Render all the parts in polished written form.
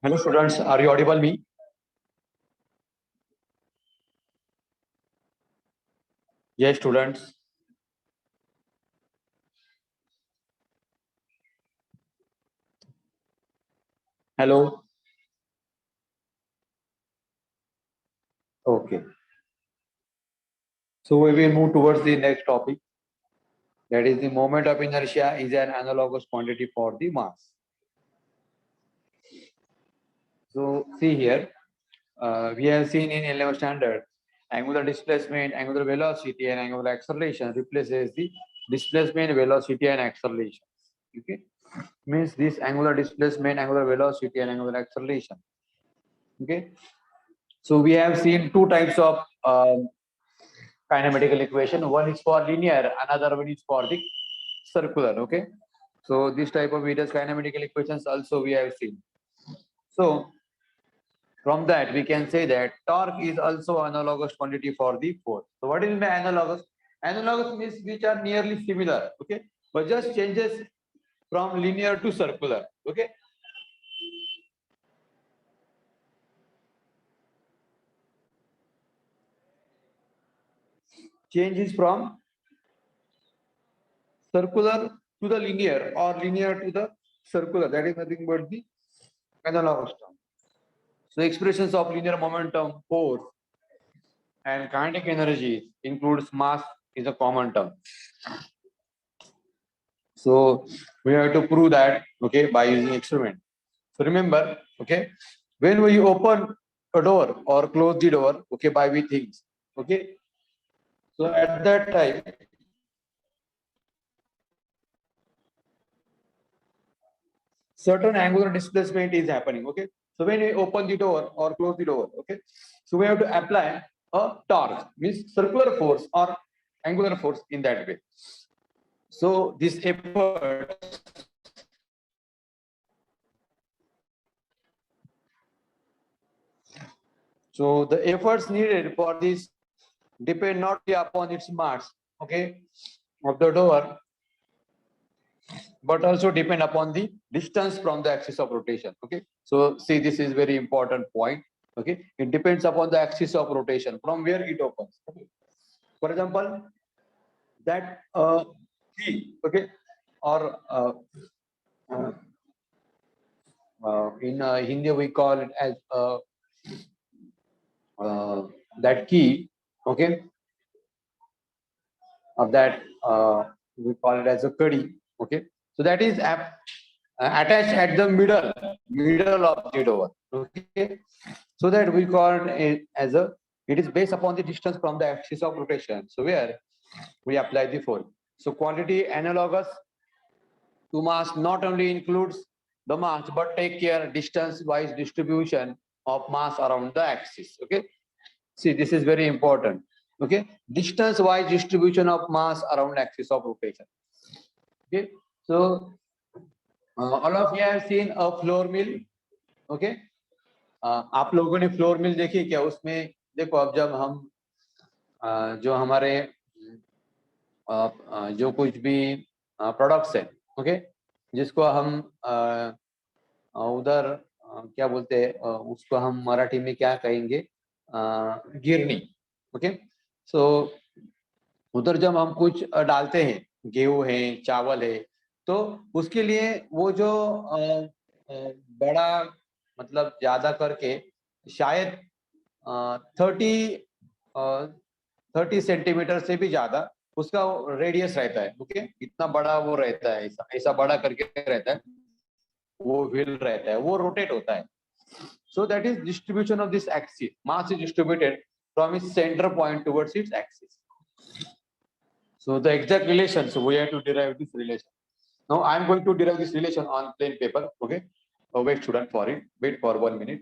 Hello students, are you audible me? Yes students. Hello. Okay. So we will move towards the next topic. That is the moment of inertia is an analogous quantity for the mass. So see here, we have seen in 11th standard, angular displacement, angular velocity and angular acceleration replaces the displacement, velocity and acceleration. Okay. Means this angular displacement, angular velocity and angular acceleration. Okay. So we have seen two types of kinematical equation. One is for linear, another one is for the circular. Okay. So this type of various kinematical equations also we have seen. So from that we can say that torque is also analogous quantity for the force. So what is my analogous? Analogous means which are nearly similar. Okay. But just changes from linear to circular. Okay. Changes from circular to the linear or linear to the circular. That is nothing but the analogous term. So expressions of linear momentum, force, and kinetic energy includes mass is a common term. So we have to prove that, okay, by using experiment. So remember, okay, when we open a door or close the door, okay, by we things, okay. So at that time, certain angular displacement is happening, okay. So when we open the door or close the door, okay, so we have to apply a torque, means circular force or angular force in that way. So this effort, so the efforts needed for this depend not only upon its mass, okay, of the door, but also depend upon the distance from the axis of rotation. Okay. So see, this is very important point. Okay. It depends upon the axis of rotation from where it opens. Okay. For example, that key, okay, or uh, in Hindi we call it as that key, okay, of that we call it as a kadi, okay. So that is attached at the middle of the door, okay. So that we call it as a, it is based upon the distance from the axis of rotation, so where we apply the force. So quantity analogous to mass not only includes the mass but take care distance wise distribution of mass around the axis. Okay. See, this is very important. Okay. Distance wise distribution of mass around axis of rotation. Okay. So all of you have seen a floor mill. Okay. आप लोगों ने flour mill देखी क्या? उसमें देखो, अब जब हम जो हमारे जो कुछ भी प्रोडक्ट्स है, ओके, जिसको हम उधर क्या बोलते हैं, उसको हम मराठी में क्या कहेंगे, गिरनी, ओके। सो उधर जब हम कुछ डालते हैं, गेहूं है, चावल है, तो उसके लिए वो जो बड़ा, मतलब ज्यादा करके शायद 30 30 सेंटीमीटर से भी ज्यादा उसका रेडियस रहता है। ओके, इतना बड़ा वो रहता है, ऐसा ऐसा बड़ा करके रहता है, वो व्हील रहता है, वो रोटेट होता है। So that is distribution of this axis. Mass is distributed from its center point towards its axis. So the exact relation, so we have to derive this relation. Now I am going to derive this relation on plain paper. Okay. Wait student for it. Wait for 1 minute.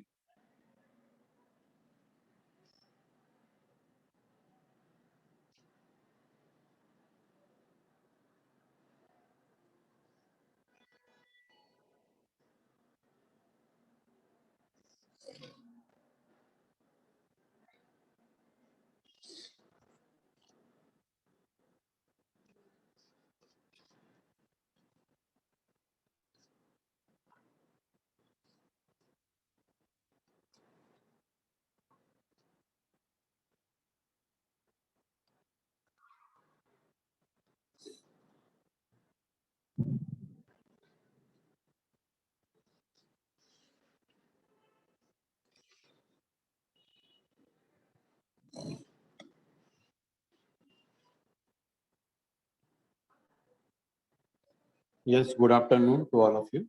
Yes, good afternoon to all of you.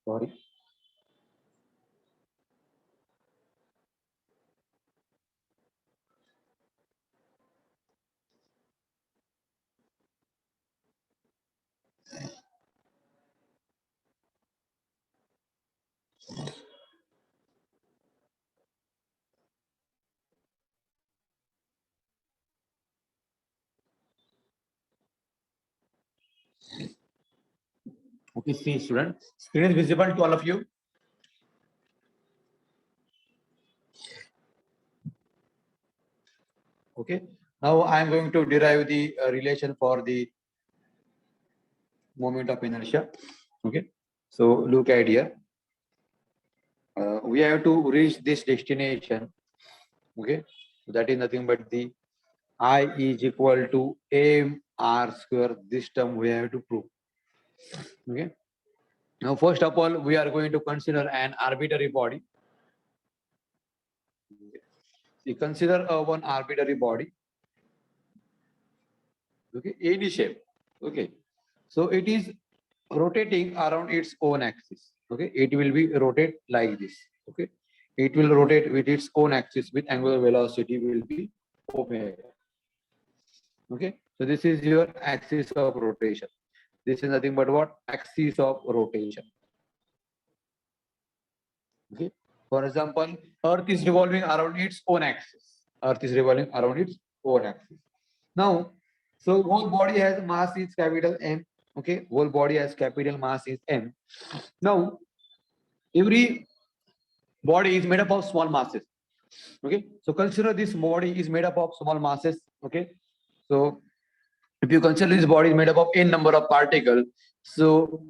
Sorry. Okay, see student, screen is visible to all of you. Okay, now I am going to derive the relation for the moment of inertia. Okay, so look at here. We have to reach this destination. Okay, so that is nothing but the I is equal to m r square. This term we have to prove. Okay, now first of all, we are going to consider an arbitrary body. We consider one arbitrary body. Okay, any shape. Okay, so it is rotating around its own axis. Okay, it will be rotate like this. Okay, it will rotate with its own axis with angular velocity will be omega. Okay, so this is your axis of rotation. This is nothing but what? Axis of rotation. Okay, for example, Earth is revolving around its own axis. Earth is revolving around its own axis. Now, so whole body has mass is capital M. Okay, whole body has capital mass is M. Now, every body is made up of small masses. Okay, so consider this body is made up of small masses. Okay, so if you consider this body is made up of n number of particles, so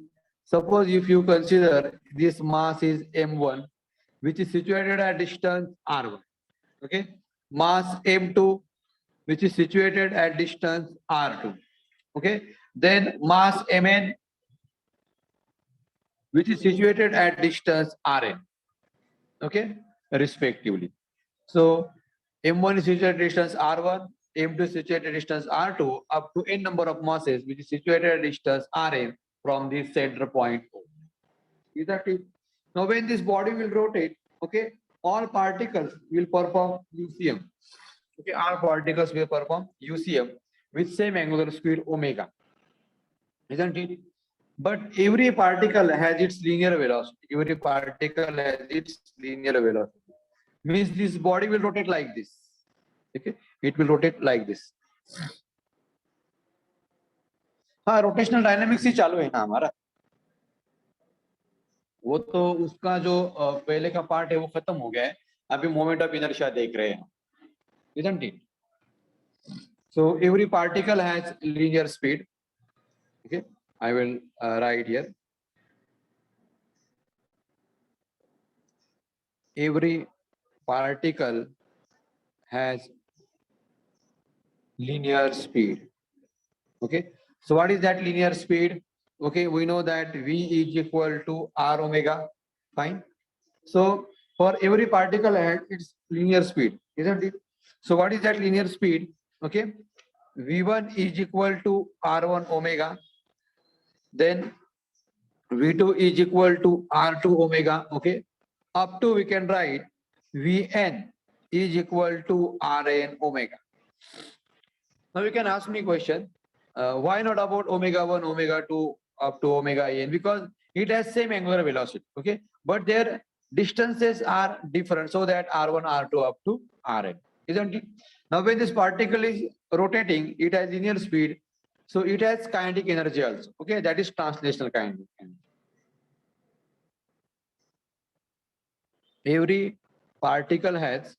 suppose if you consider this mass is m1, which is situated at distance r1. Okay, mass m2, which is situated at distance r2. Okay, then mass mn, which is situated at distance rn. Okay, respectively. So m1 is situated at distance r1, m2 is situated at distance r2, up to n number of masses which is situated at distance rn from the center point O. Is that it? Now when this body will rotate, okay, all particles will perform UCM. Okay, all particles will perform UCM with same angular speed omega. Isn't it? But every particle has its linear velocity. Every particle has its linear velocity. Means this body will rotate like this. Okay, it will rotate like this. हाँ, rotational dynamics ही चालू है ना हमारा. वो तो उसका जो पहले का पार्ट है वो खत्म हो गया है. अभी मोमेंट ऑफ इनर्शिया देख रहे हैं. Isn't it? So every particle has linear speed. Okay, I will write here. Every particle has linear speed. Okay, so what is that linear speed? Okay, we know that V is equal to R omega. Fine. So for every particle has its linear speed, isn't it? So what is that linear speed? Okay, V1 is equal to R1 omega. Then V2 is equal to R2 omega. Okay, up to we can write Vn is equal to Rn omega. Now you can ask me a question, why not about omega 1, omega 2 up to omega n? Because it has same angular velocity, okay? But their distances are different, so that R1, R2 up to Rn, isn't it? Now when this particle is rotating, it has linear speed, so it has kinetic energy also, okay? That is translational kinetic energy. Every particle has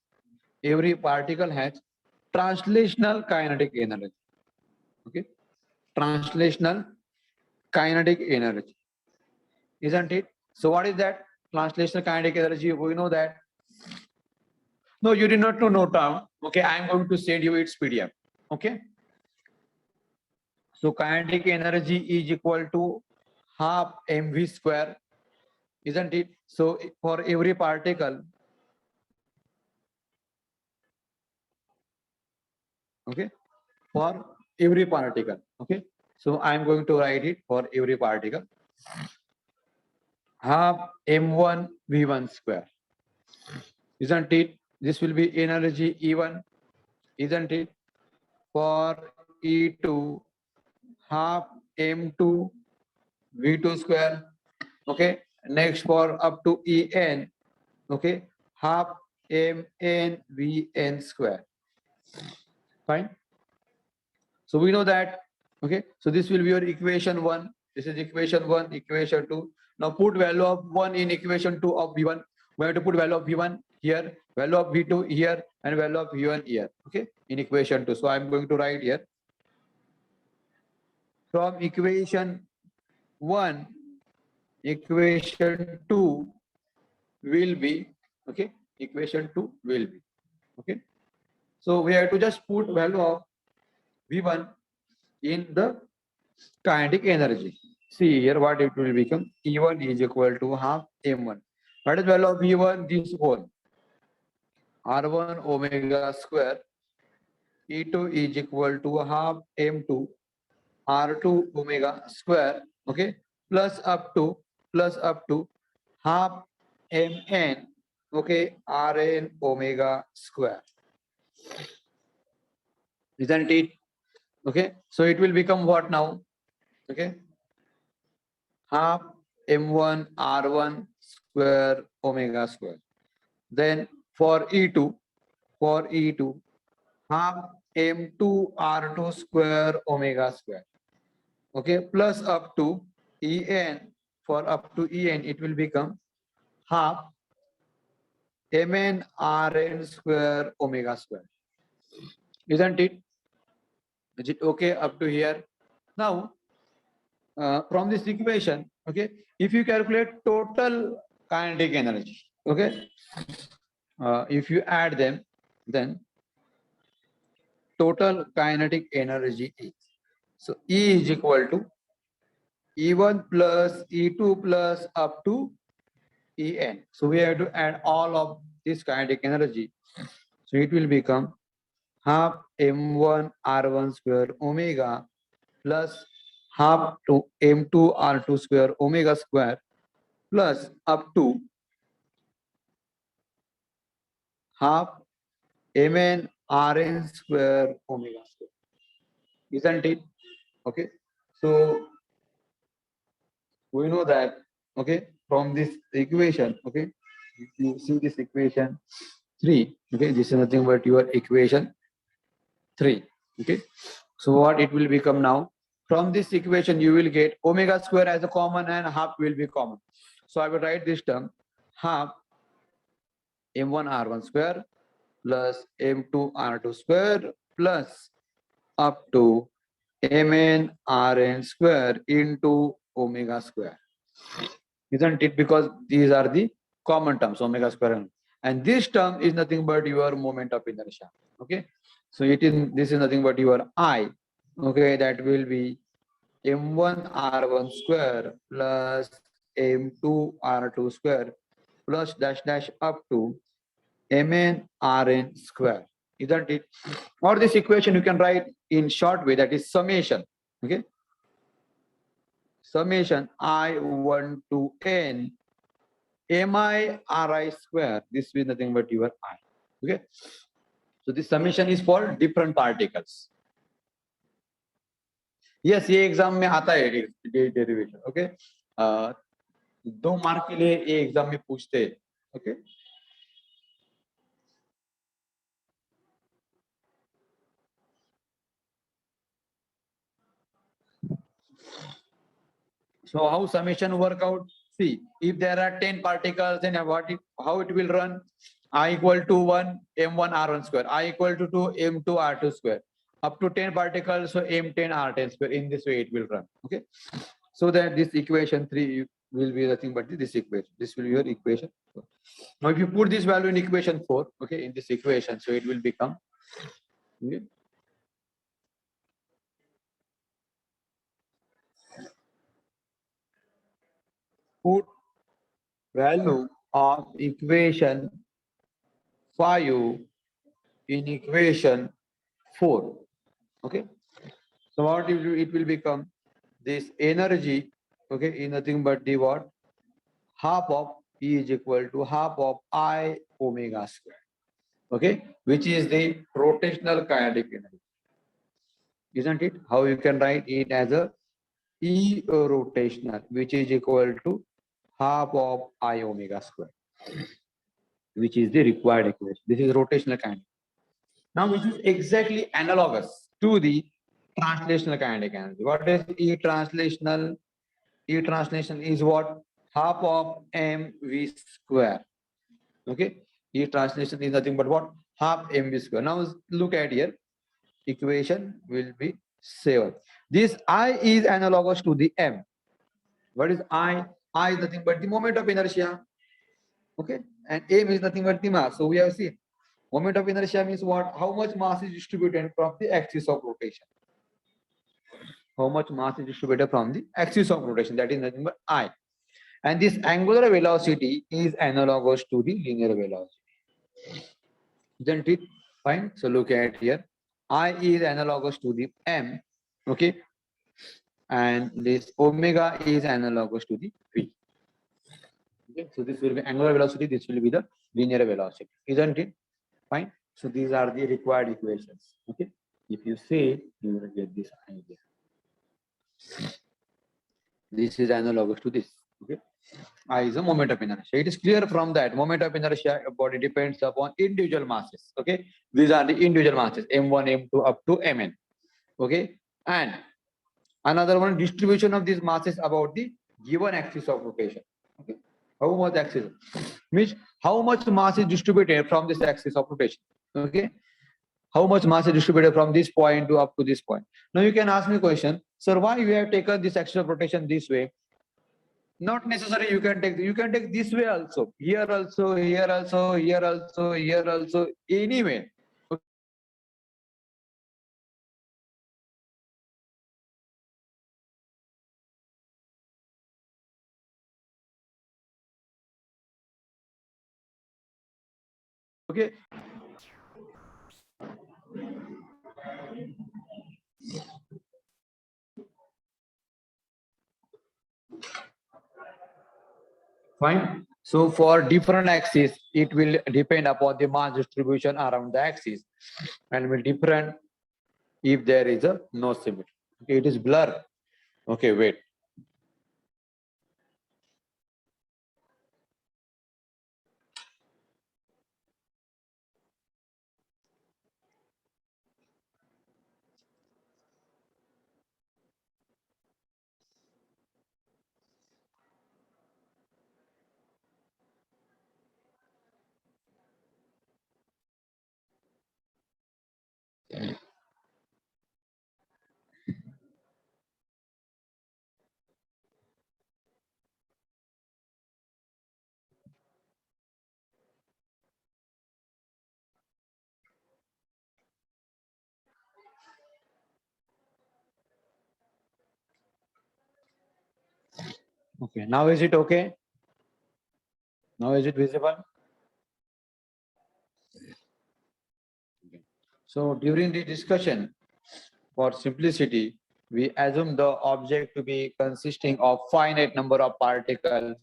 translational kinetic energy. Okay, translational kinetic energy, isn't it? So what is that translational kinetic energy? We know that. No, you did not know term. Okay, I am going to send you its PDF. Okay. So kinetic energy is equal to half mv square, isn't it? So for every particle, Okay, for every particle. Okay, so I am going to write it for every particle. Half m1 v1 square, isn't it? This will be energy E1, isn't it? For E2, half m2 v2 square. Okay, next for up to En, okay, half mn vn square. Fine. So we know that. Okay, so this will be your equation 1. This is equation 1, equation 2. Now put value of 1 in equation 2 of v1. We have to put value of v1 here, value of v2 here, and value of v1 here. Okay, in equation 2. So I'm going to write here from equation 1, equation 2 will be, okay, equation 2 will be, okay. So we have to just put value of v1 in the kinetic energy. See here what it will become. E1 is equal to half m1. What is value of v1? This whole r1 omega square. E2 is equal to half m2 r2 omega square. Okay, plus up to half mn. Okay, rn omega square. Isn't it? Okay, so it will become what now? Okay, half m1 r1 square omega square. Then for E2, half m2 r2 square omega square. Okay, plus up to En, for up to En, it will become half mn rn square omega square. Isn't it? Is it okay up to here? Now, from this equation, okay, if you calculate total kinetic energy, okay, if you add them, then total kinetic energy is, so E is equal to E1 plus E2 plus up to En. So we have to add all of this kinetic energy. So it will become half m1 r1 square omega plus half to m2 r2 square omega square plus up to half mn rn square omega square. Isn't it? Okay. So we know that, okay, from this equation, okay, if you see this equation 3, okay, this is nothing but your equation 3. Okay, so what it will become now? From this equation you will get omega square as a common and half will be common. So I will write this term half m1 r1 square plus m2 r2 square plus up to mn rn square into omega square. Isn't it? Because these are the common terms, omega square, and this term is nothing but your moment of inertia. Okay, so this is nothing but your I. Okay, that will be m1 r1 square plus m2 r2 square plus dash dash up to mn rn square. Isn't it? Or this equation you can write in short way, that is summation. Okay, summation I1 to n mi ri square. This is nothing but your I. Okay, so this summation is for different particles. Yes, ये exam में आता है derivation. Okay, 2 mark के लिए ये exam में पूछते हैं. Okay, so how summation work out? See, if there are 10 particles, then how it will run? I equal to 1 m1 r1 square, I equal to 2 m2 r2 square, up to 10 particles, so m10 r10 square. In this way it will run. Okay, so that this equation 3 will be nothing but this equation. This will be your equation 4. Now if you put this value in equation 4, okay, in this equation, so it will become, okay, put value of equation 5 in equation 4. Okay. So what it will become? This energy, okay, is nothing but the what? Half of E is equal to half of I omega square. Okay, which is the rotational kinetic energy. Isn't it? How you can write it as a E rotational, which is equal to half of I omega square, which is the required equation. This is rotational kinetic. Now, which is exactly analogous to the translational kinetic energy. What is E translational? E translation is what? Half of mv square. Okay. E translation is nothing but what? Half mv square. Now look at here. Equation will be 7. This I is analogous to the m. What is I? I is nothing but the moment of inertia. Okay. And m is nothing but the mass. So we have seen moment of inertia means what? How much mass is distributed from the axis of rotation. How much mass is distributed from the axis of rotation. That is nothing but I. And this angular velocity is analogous to the linear velocity. Isn't it? Fine. So look at here. I is analogous to the m. Okay. And this omega is analogous to the v. Okay. So this will be angular velocity. This will be the linear velocity. Isn't it? Fine. So these are the required equations. Okay. If you say, you will get this idea. This is analogous to this. Okay. I is a moment of inertia. It is clear from that moment of inertia body depends upon individual masses. Okay. These are the individual masses m1, m2 up to mn. Okay. And another one, distribution of these masses about the given axis of rotation. Okay. How much axis? Means how much mass is distributed from this axis of rotation. Okay. How much mass is distributed from this point to up to this point. Now you can ask me a question, sir, why you have taken this axis of rotation this way? Not necessary. You can take this way also. Here also, here also, here also, here also, anyway. Okay. Fine. So for different axes, it will depend upon the mass distribution around the axis and will different if there is a no symmetry. Okay, it is blur. Okay, wait. Okay, now is it okay? Now is it visible? Okay. So during the discussion, for simplicity, we assume the object to be consisting of finite number of particles.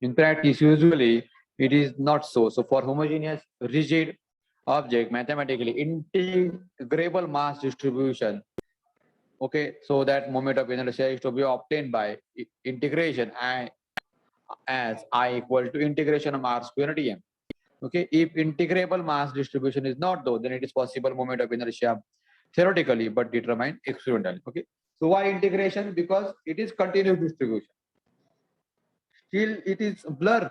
In practice, usually it is not so. So for homogeneous rigid object, mathematically integrable mass distribution, okay, so that moment of inertia is to be obtained by integration I as I equal to integration of r square dm. Okay, if integrable mass distribution is not though, then it is possible moment of inertia theoretically, but determined experimentally. Okay, so why integration? Because it is continuous distribution. Still, it is blur.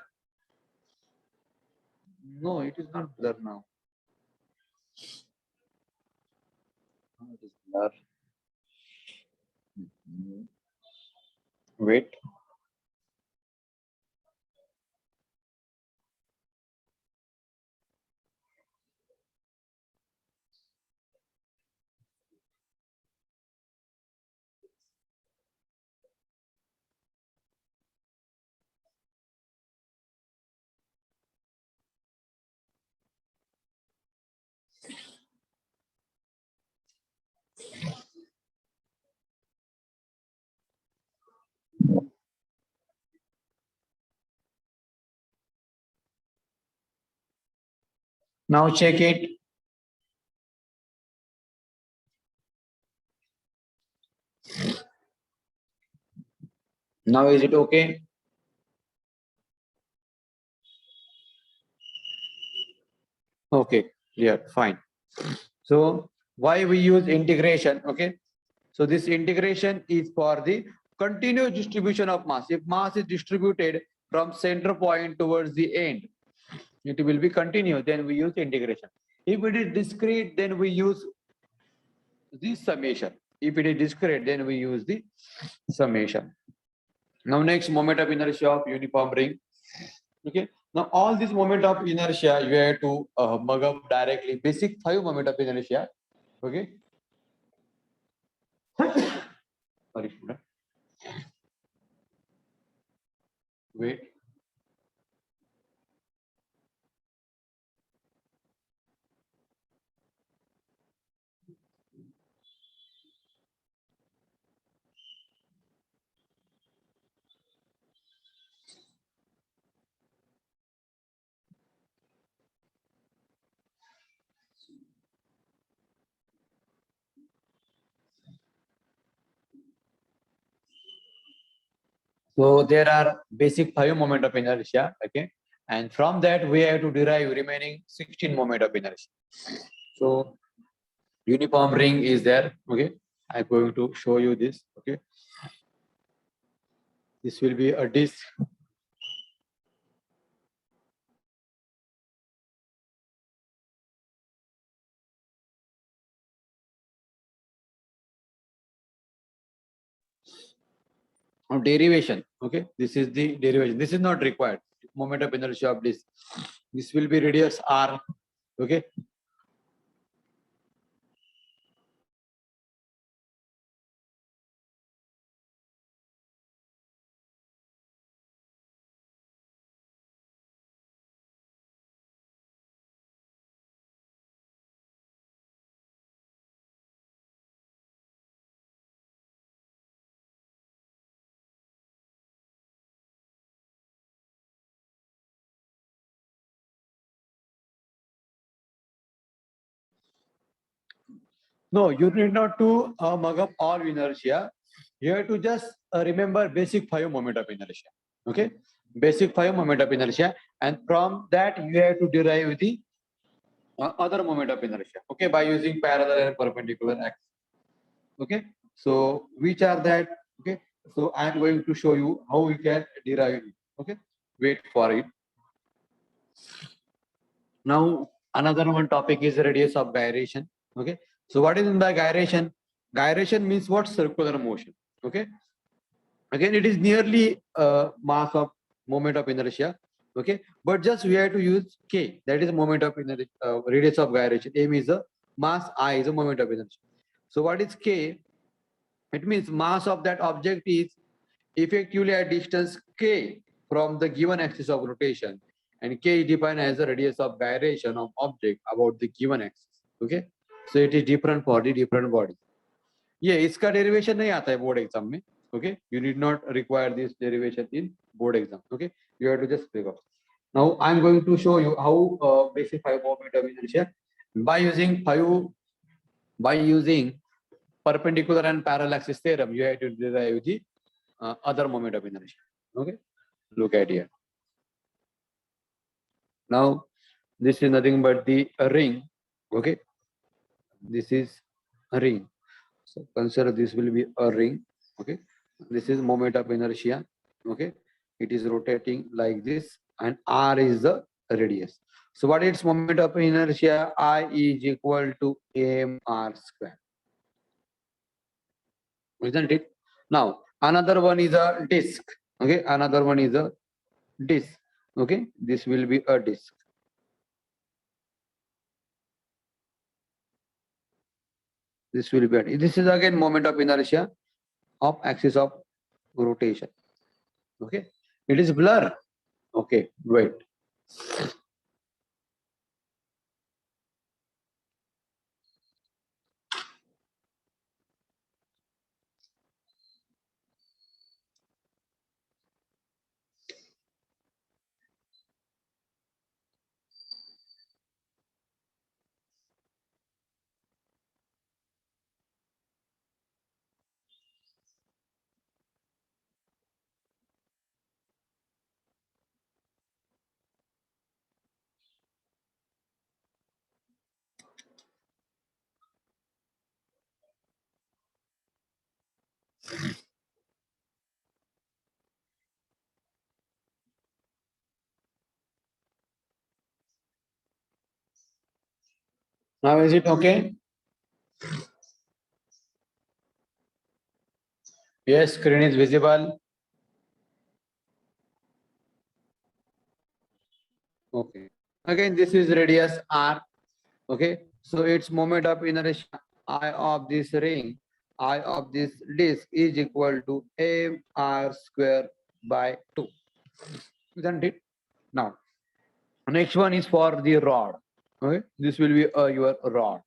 No, it is not blur now. No, it is blur. Wait. Now check it. Now is it okay? Okay, yeah, fine. So why we use integration? Okay, so this integration is for the continuous distribution of mass. If mass is distributed from center point towards the end, it will be continuous. Then we use integration. If it is discrete, then we use the summation. If it is discrete, then we use the summation. Now next, moment of inertia of uniform ring. Okay. Now all this moment of inertia you have to mug up directly. Basic 5 moment of inertia. Okay. Sorry, student. Wait. So there are basic 5 moment of inertia. Okay. And from that we have to derive remaining 16 moment of inertia. So uniform ring is there. Okay. I'm going to show you this. Okay. This will be a disk. Of derivation. Okay. This is the derivation. This is not required. Moment of inertia of disk. This will be radius r. Okay. No, you need not to mug up all inertia. You have to just remember basic 5 moment of inertia. Okay. Basic 5 moment of inertia. And from that you have to derive the other moment of inertia. Okay. By using parallel and perpendicular axis. Okay. So which are that? Okay. So I am going to show you how we can derive it. Okay. Wait for it. Now another one topic is radius of gyration. Okay. So what is in the gyration? Gyration means what? Circular motion. Okay. Again, it is nearly mass of moment of inertia. Okay. But just we have to use K. That is moment of inertia, radius of gyration. M is a mass, I is a moment of inertia. So what is K? It means mass of that object is effectively at distance K from the given axis of rotation, and K is defined as the radius of gyration of object about the given axis. Okay. So it is different for the different bodies. ये इसका derivation नहीं आता है board exam में. Okay, you need not require this derivation in board exam. Okay, you have to just figure out. Now I'm going to show you how basic 5 moment of inertia by using perpendicular and parallel axis theorem. You have to derive the other moment of inertia. Okay, look at here. Now this is nothing but the ring. Okay, this is a ring. So consider this will be a ring. Okay, this is moment of inertia. Okay, it is rotating like this, and r is the radius. So what is moment of inertia? I is equal to mr square, isn't it? Now another one is a disk. Okay, another one is a disk. Okay, this will be a disk. This will be this is again moment of inertia of axis of rotation. Okay, it is blur. Okay, wait. Now is it okay? Yes, screen is visible. Okay. Again, this is radius r. Okay. So its moment of inertia I of this ring, I of this disk is equal to mr square by 2. Isn't it? Now, next one is for the rod. Okay. This will be your rod.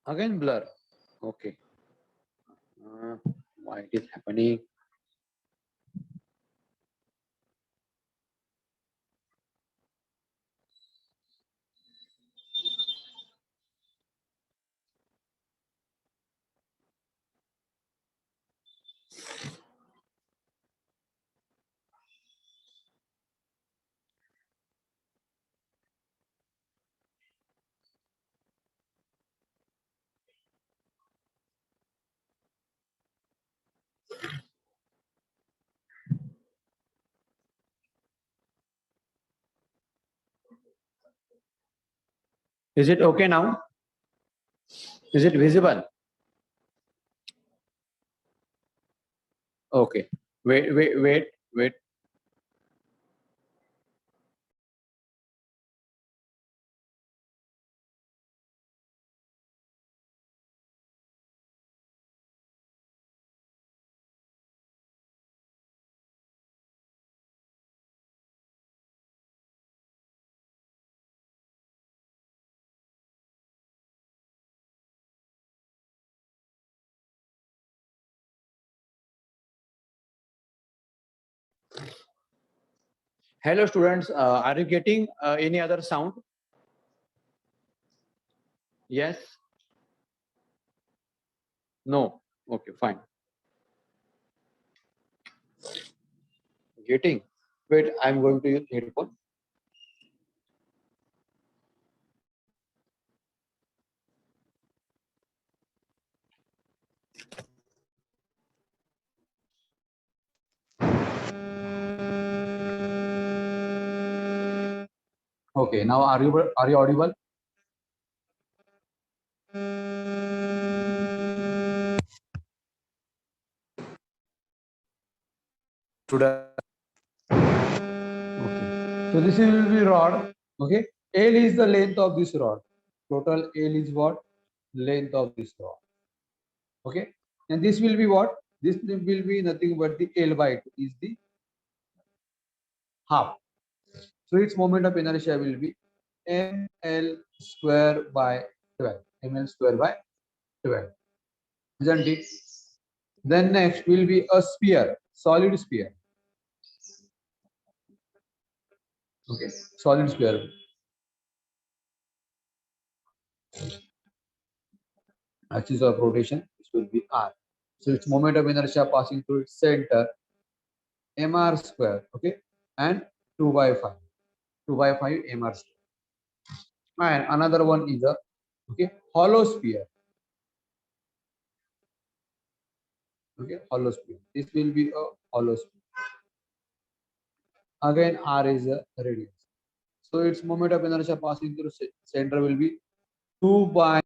Again blur. Okay. Why it is happening? Is it okay now? Is it visible? Okay. Wait. Hello, students. Are you getting any other sound? Yes? No? Okay, fine. Getting? Wait, I'm going to use headphone. Okay, now are you audible? Student. Okay. So this will be rod. Okay. L is the length of this rod. Total L is what? Length of this rod. Okay. And this will be what? This will be nothing but the L by 2 is the half. So its moment of inertia will be ml square by 12. Ml square by 12. Isn't it? Then next will be a sphere, solid sphere. Okay, solid sphere. Axis of rotation, this will be r. So its moment of inertia passing through its center, mr square. Okay, and 2 by 5. 2 by 5 mr square. And another one is a hollow sphere. Okay, hollow sphere. This will be a hollow sphere. Again, r is a radius. So its moment of inertia passing through center will be 2 by.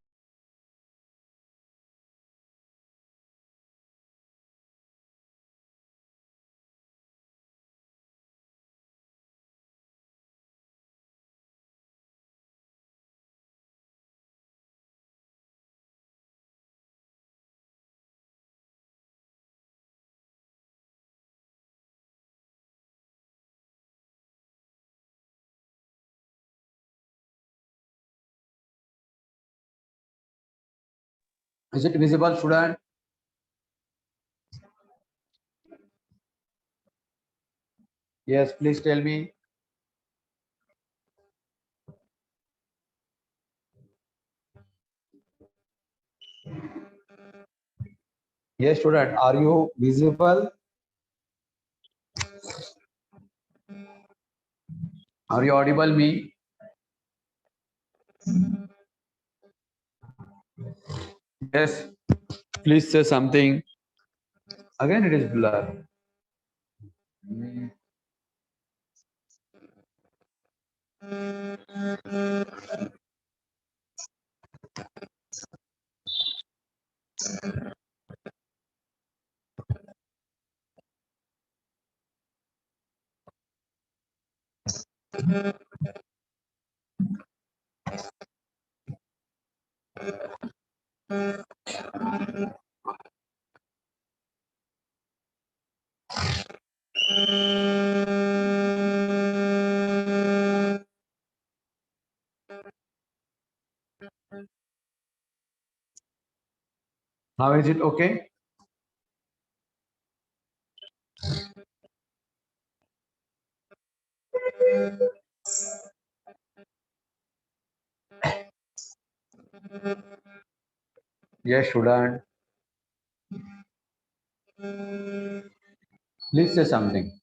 Is it visible, student? Yes, please tell me. Yes, student. Are you visible? Are you audible me? Yes, please say something. Again, it is blur. Hmm. Now is it okay? Yes, student. Please say something.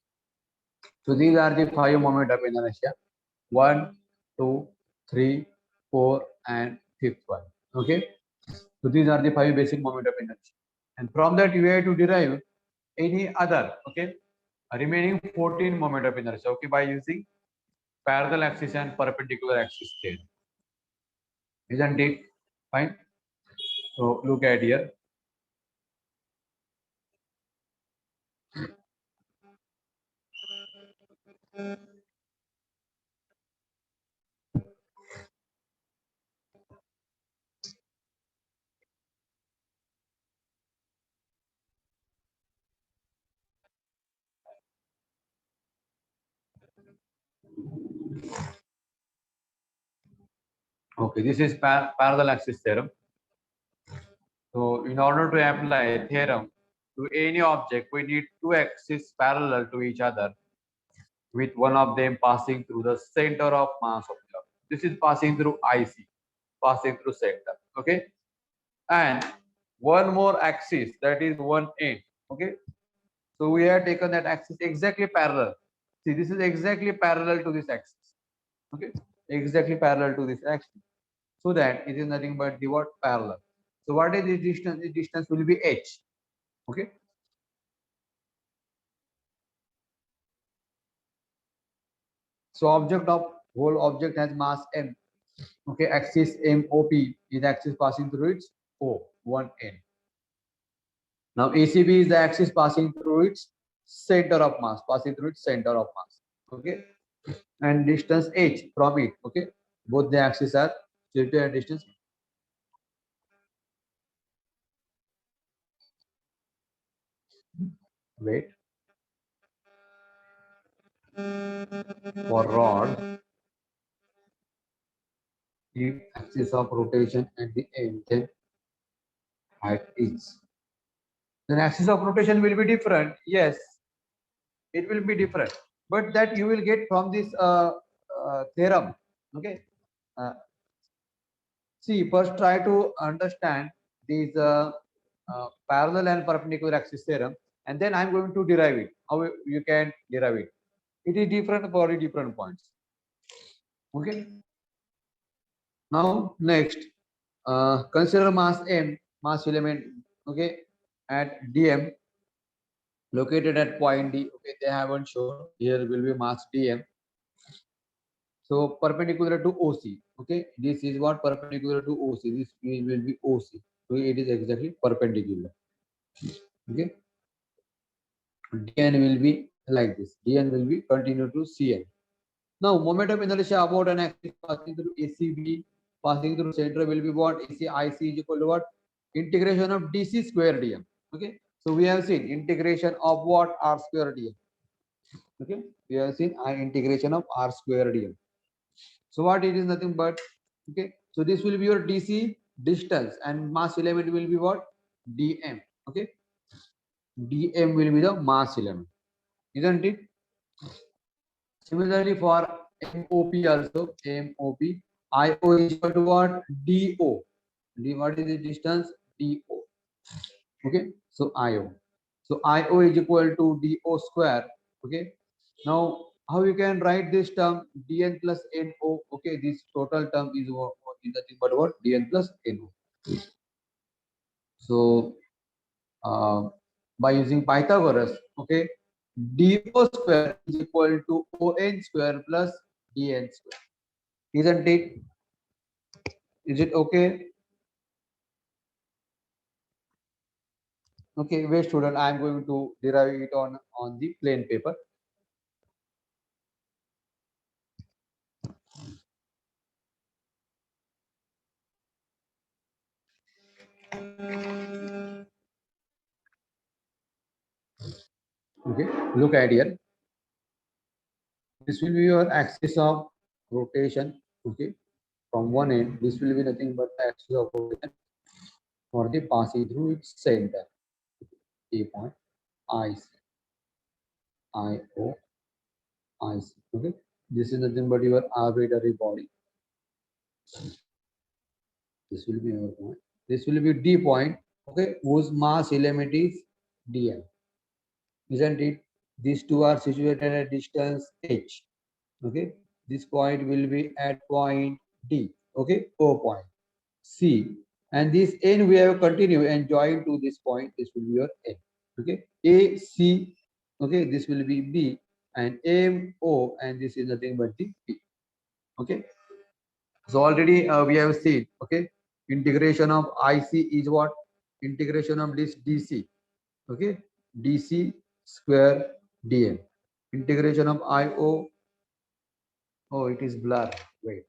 So these are the five moment of inertia. 1, 2, 3, 4, and fifth one. Okay. So these are the five basic moment of inertia. And from that you have to derive any other, okay, remaining 14 moment of inertia, okay, by using parallel axis and perpendicular axis theory. Isn't it? Fine. So look at here. Okay, this is parallel axis theorem. So in order to apply a theorem to any object, we need two axes parallel to each other, with one of them passing through the center of mass of the object. This is passing through IC, passing through center. Okay, and one more axis, that is one end. Okay, so we have taken that axis exactly parallel. See, this is exactly parallel to this axis. Okay, exactly parallel to this axis. So that it is nothing but the what parallel. So what is the distance? The distance will be h. Okay. So object of whole object has mass m. Okay, axis MOP is the axis passing through its O, one end. Now ACB is the axis passing through its center of mass, passing through its center of mass. Okay, and distance h from it. Okay, both the axes are tilted at distance. Wait, for rod, if axis of rotation at the end, then height is. Then axis of rotation will be different. Yes, it will be different, but that you will get from this theorem. Okay. Uh, See, first try to understand these parallel and perpendicular axis theorem, and then I'm going to derive it. How you can derive it? It is different for the different points. Okay. Now next, consider mass m, mass element. Okay, at dm located at point D. Okay, they haven't shown. Here will be mass dm. So perpendicular to OC. Okay, this is what perpendicular to OC. This will be OC. So it is exactly perpendicular. Okay, dn will be like this. Dn will be continue to cn. Now moment of inertia about an axis passing through ACB, passing through center will be what? ACIC is equal to what? Integration of DC square dm. Okay, so we have seen integration of what? R square dm. Okay, we have seen integration of R square dm. So what it is nothing but, okay, so this will be your DC distance and mass element will be what? Dm. Okay, Dm will be the mass element, isn't it? Similarly for MOP also, MOP, IO is equal to what? DO. What is the distance? DO. Okay, so IO. So IO is equal to DO square. Okay, now how you can write this term? Dn plus NO. Okay, this total term is nothing but what? Dn plus NO. So uh, by using Pythagoras, okay, dO square is equal to ON square plus DN square. Isn't it? Is it okay? Okay, wait student, I am going to derive it on the plain paper. Okay, look at here. This will be your axis of rotation. Okay, from one end, this will be nothing but the axis of rotation for the passing through its center. A point, I C, I O, I C. Okay, this is nothing but your arbitrary body. This will be your point. This will be D point. Okay, whose mass element is dm. Isn't it? These two are situated at a distance h. Okay, this point will be at point D. Okay, O point C, and this n we have continued and joined to this point. This will be your n. Okay, A C. Okay, this will be B, and M O, and this is nothing but the P. Okay, so already we have seen. Okay, integration of IC is what? Integration of this DC. Okay, DC square dm. Integration of IO. Oh, it is blur. Wait.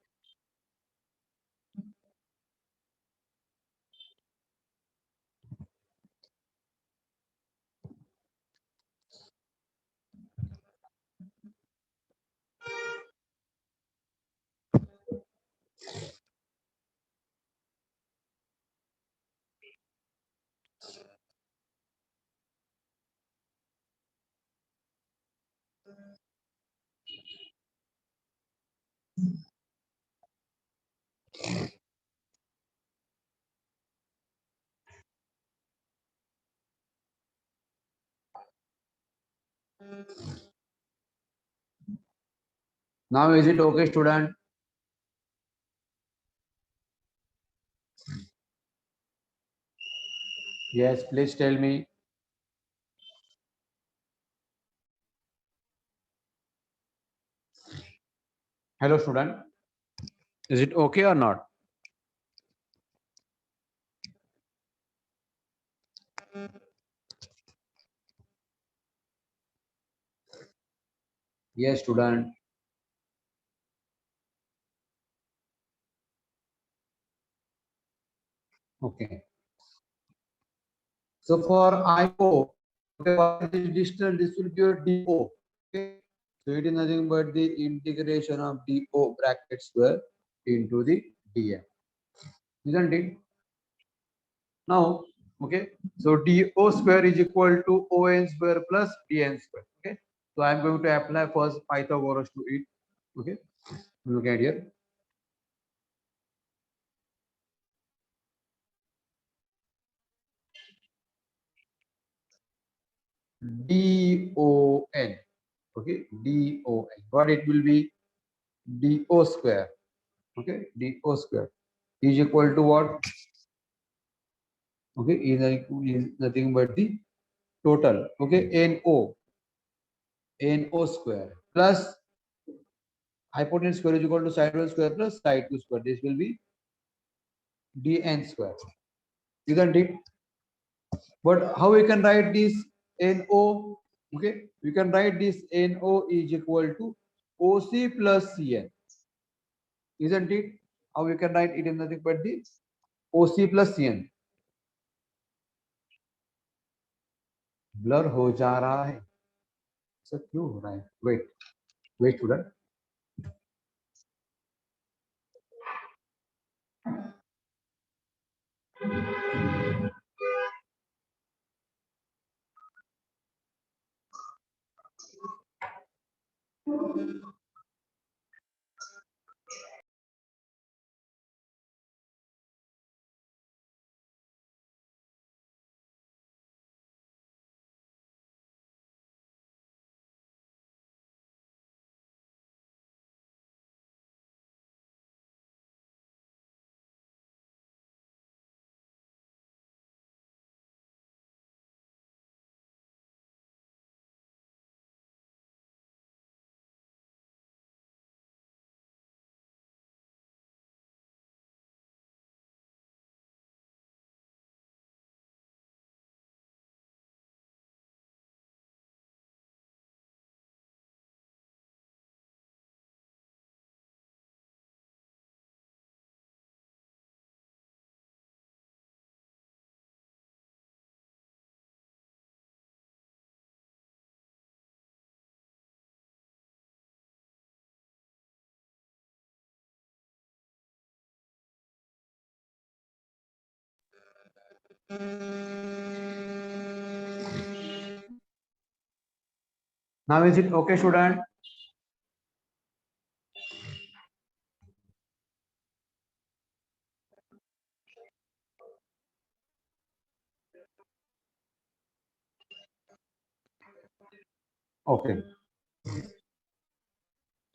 Now is it okay, student? Yes, please tell me. Hello, student. Is it okay or not? Yes, student. Okay. So for IO, okay, what is distance? This will be your DO. Okay. So it is nothing but the integration of DO bracket square into the DM. Isn't it? Now, okay. So DO square is equal to ON square plus DN square. Okay. So I am going to apply first Pythagoras to it. Okay. Look at here. DON. Okay. DON. What it will be? DO square. Okay. DO square is equal to what? Okay. Is nothing but the total. Okay. NO square plus hypotenuse square is equal to side 1 square plus side 2 square. This will be DN square. Isn't it? But how we can write this NO? Okay. We can write this NO is equal to OC plus CN. Isn't it? How we can write it in nothing but the OC plus CN. Blur हो जा रहा है sir क्यों हो रहा है wait wait student Now is it okay, student? Okay.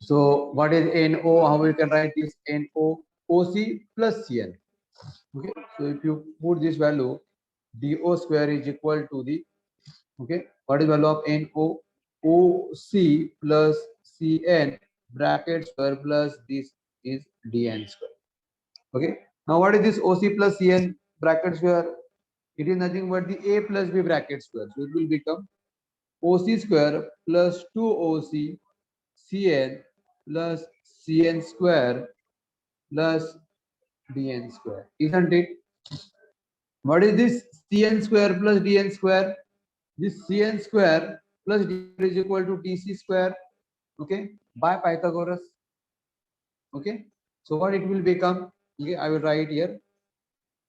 So what is NO? How we can write this? NO OC plus CN. Okay. So if you put this value, DO square is equal to the, okay, what is value of NO? OC plus CN bracket square plus this is DN square. Okay. Now what is this OC plus CN bracket square? It is nothing but the A plus B bracket square. So it will become OC square plus 2OC CN plus CN square plus DN square. Isn't it? What is this CN square plus DN square? This CN square plus DN is equal to DC square. Okay, by Pythagoras. Okay, so what it will become? Okay, I will write here.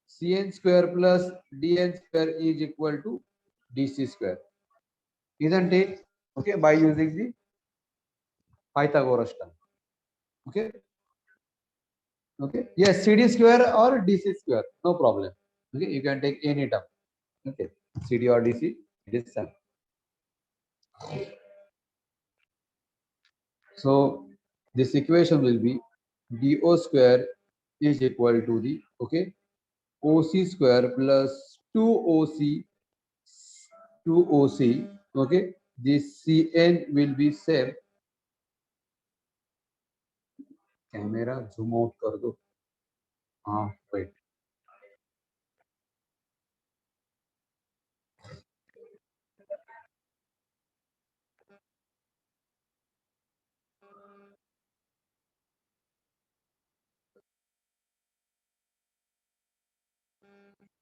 CN square plus DN square is equal to DC square. Isn't it? Okay, by using the Pythagoras term. Okay. Okay. Yes, CD square or DC square, no problem. Okay, you can take any term. Okay, CD or DC, it is same. So this equation will be DO square is equal to the, okay, OC square plus 2OC, okay. This CN will be same. Camera zoom out कर दो. Wait.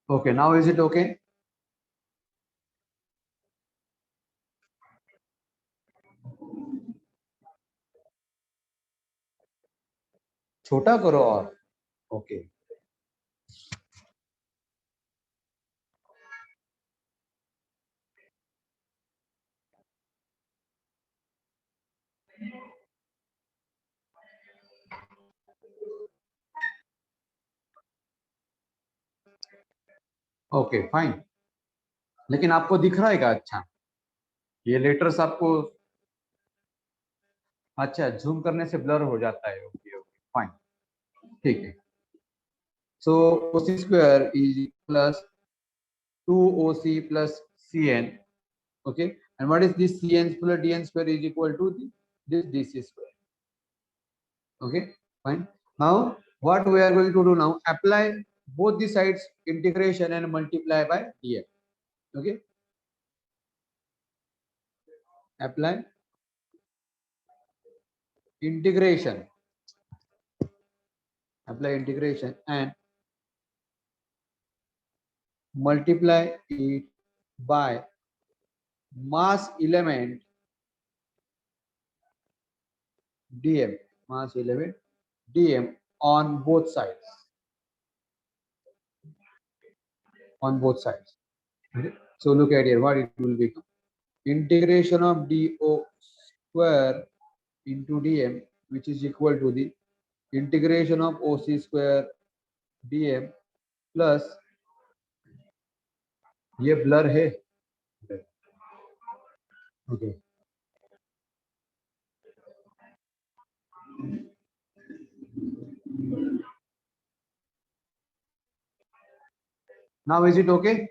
Okay, now is it okay? छोटा करो और. Okay. Okay, fine. लेकिन आपको दिख रहा है क्या? अच्छा, ये लेटर्स आपको, अच्छा, जूम करने से ब्लर हो जाता है. ओके ओके फाइन, ठीक है. सो OC square is plus 2OC plus CN. Okay, and what is this CN plus DN square is equal to this DC square. Okay, fine. Now what we are going to do now, apply both the sides integration and multiply by df. Okay, apply integration, and multiply it by mass element dm, mass element dm on both sides, okay. So look at here, what it will become, integration of do square into dm, which is equal to the integration of oc square dm plus, ये blur है. Okay, now is it okay?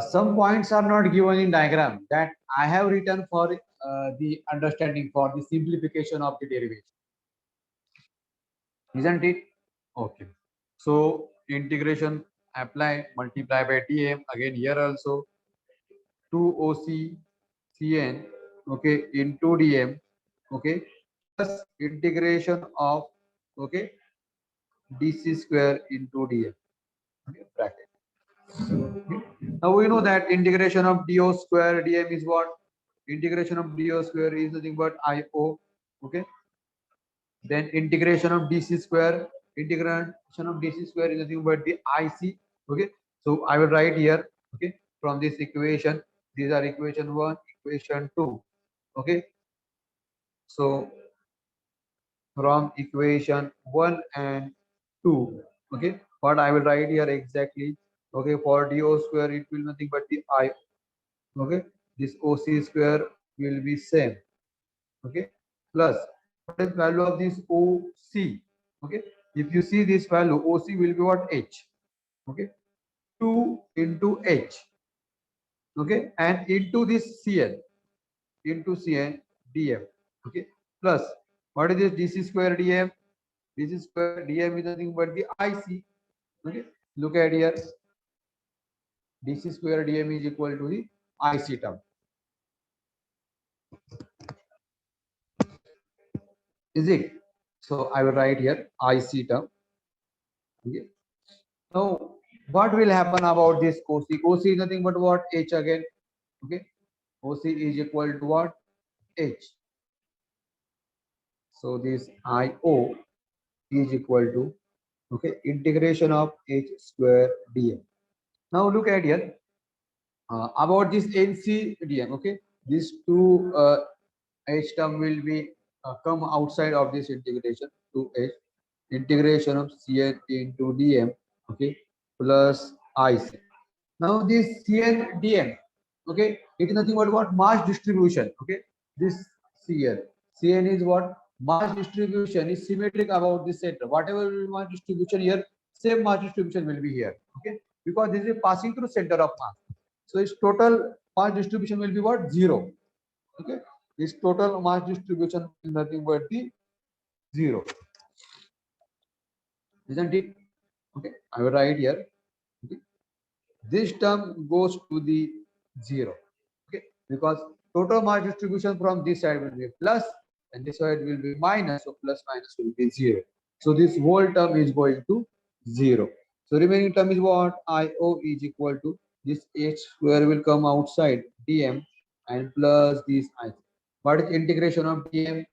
some points are not given in diagram that I have written for the understanding, for the simplification of the derivation, isn't it? Okay. So integration apply, multiply by dm, again here also 2 OC Cn, okay, into dm, okay, plus integration of, okay, dc square into dm, okay, bracket. Okay. Now we know that integration of do square dm is what? Integration of do square is nothing but io, okay. Then integration of dc square, integration of dc square is nothing but the ic, okay. So I will write here, okay, from this equation, these are equation 1, equation 2, okay. So from equation 1 and 2, okay, what I will write here exactly, okay, for do square it will nothing but the I, okay, this OC square will be same, okay, plus what is value of this OC, okay, if you see this value OC will be what? H, okay, 2 into H, okay, and into this CN, into CN dm, okay, plus what is this DC square dm? This is square dm is nothing but the IC. Okay, look at here. DC square dm is equal to the IC term. Is it? So I will write here IC term. Okay. Now, what will happen about this OC? OC is nothing but what? H again. Okay. OC is equal to what? H. So this IO is equal to, okay, integration of H square dm. Now look at here. About this NCDM, okay, these two H term will be come outside of this integration to H, integration of Cn into dm, okay, plus IC. Now this Cn dm, okay, it is nothing but what? Mass distribution, okay. This Cn is what? Mass distribution is symmetric about the center. Whatever will be mass distribution here, same mass distribution will be here, okay, because this is passing through center of mass. So its total mass distribution will be what? 0. Okay. Its total mass distribution is nothing but the 0. Isn't it? Okay. I will write here. Okay. This term goes to the 0. Okay. Because total mass distribution from this side will be plus and this side will be minus. So plus minus will be 0. So this whole term is going to 0. So remaining term is what? IO is equal to this H square will come outside dm and plus this I. What is integration of dm?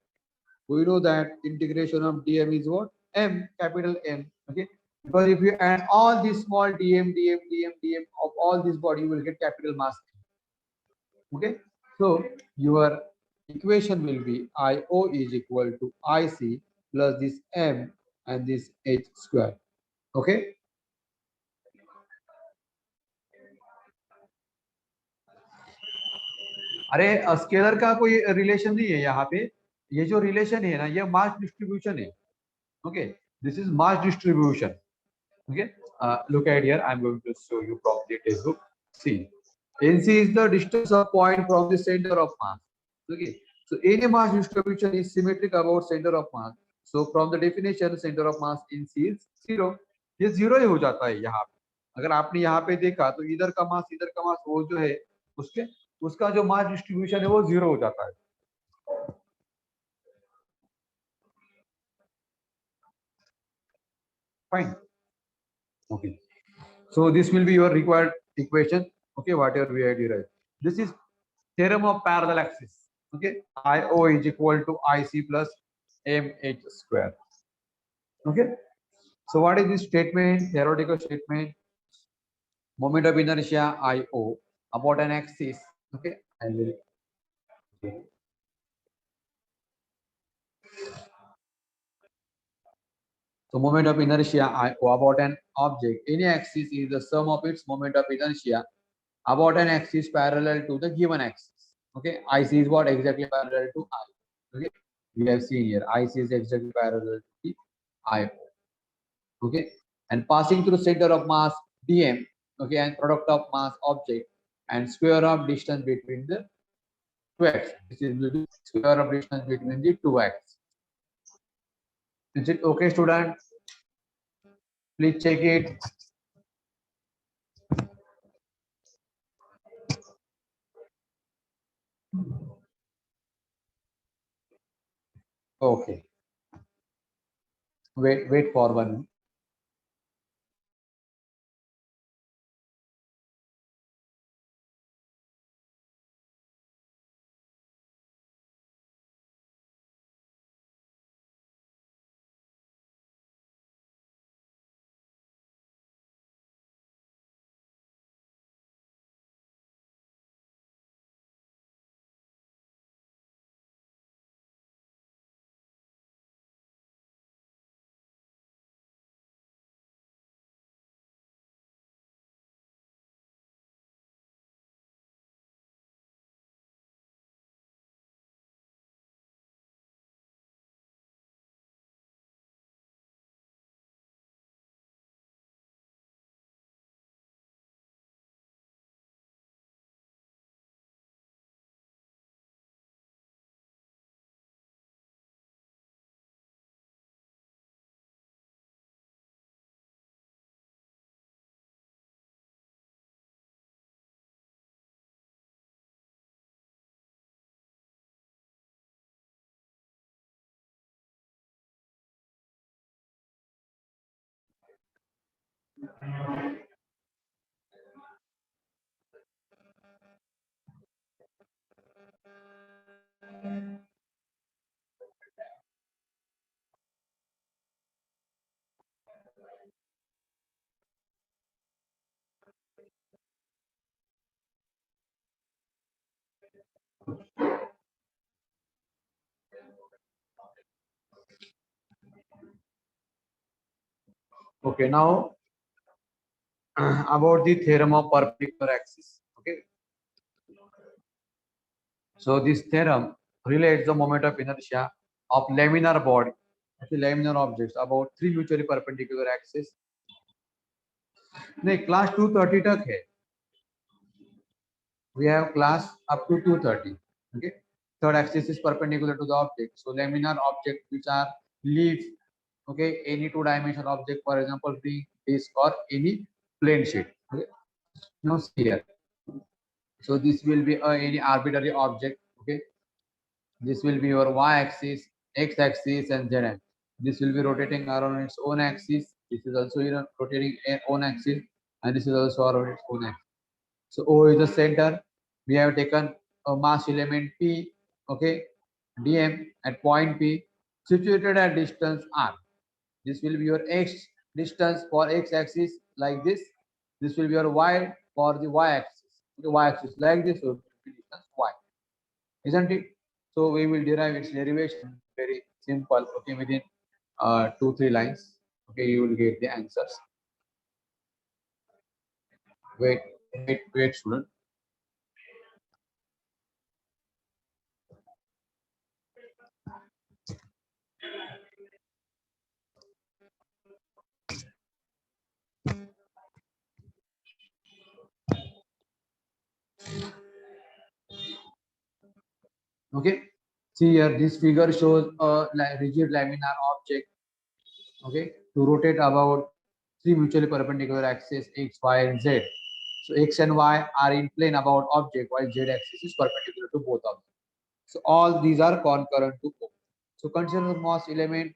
We know that integration of dm is what? M, capital M. Okay. Because if you add all these small dm of all this body, you will get capital mass. Okay. So your equation will be IO is equal to IC plus this M and this H square. Okay. अरे scalar का कोई relation नहीं है यहाँ पे, ये जो relation है ना ये मास डिस्ट्रीब्यूशन है. Okay, this is mass distribution. Okay, look at here. I'm going to show you from the textbook. See, NC is the distance of point from the center of mass. Okay, so any mass distribution is symmetric about center of mass. So from the definition, center of mass NC is 0. ये 0 ही हो जाता है यहाँ पे. अगर आपने यहाँ पे देखा तो इधर का मास वो जो है उसके उसका जो मास डिस्ट्रीब्यूशन है वो 0 हो जाता है. Fine. Okay. So this will be your required equation. Okay, whatever we had derived. This is theorem of parallel axis. Okay, IO is equal to IC plus MH square. Okay. So what is this statement? Theoretical statement. Moment of inertia IO about an axis. Okay, I will. Okay. So moment of inertia IO about an object. Any axis is the sum of its moment of inertia about an axis parallel to the given axis. Okay, IC is what? Exactly parallel to I. Okay, we have seen here IC is exactly parallel to the IO. Okay, and passing through center of mass dm. okay, and product of mass object and square of distance between the two axes. This is will be square of distance between the two axes. Is it okay, student? Please check it. Okay. Wait for 1 minute. Okay, now about the theorem of perpendicular axis. Okay, so this theorem relates the moment of inertia of laminar body, okay, laminar objects about three mutually perpendicular axes. नहीं class 230 तक है. We have class up to 230. Okay, third axis is perpendicular to the object. So laminar objects which are leaves, okay, any two-dimensional object, for example, the disc or any plane sheet. Okay, now see here. So this will be any arbitrary object. Okay, this will be your y-axis, x-axis, and z-axis. This will be rotating around its own axis. This is also rotating its own axis, and this is also around its own axis. So O is the center. We have taken a mass element P, okay, dm at point P, situated at distance r. This will be your x distance for x-axis like this. This will be your y for the y-axis. The y-axis like this will be distance y, isn't it? So we will derive its derivation very simple. Okay, within 2-3 lines. Okay, you will get the answers. Wait, student. Okay, see here, this figure shows a rigid laminar object, okay, to rotate about three mutually perpendicular axes x, y, and z. So x and y are in plane about object, while z axis is perpendicular to both of them. So all these are concurrent to O. So consider the mass element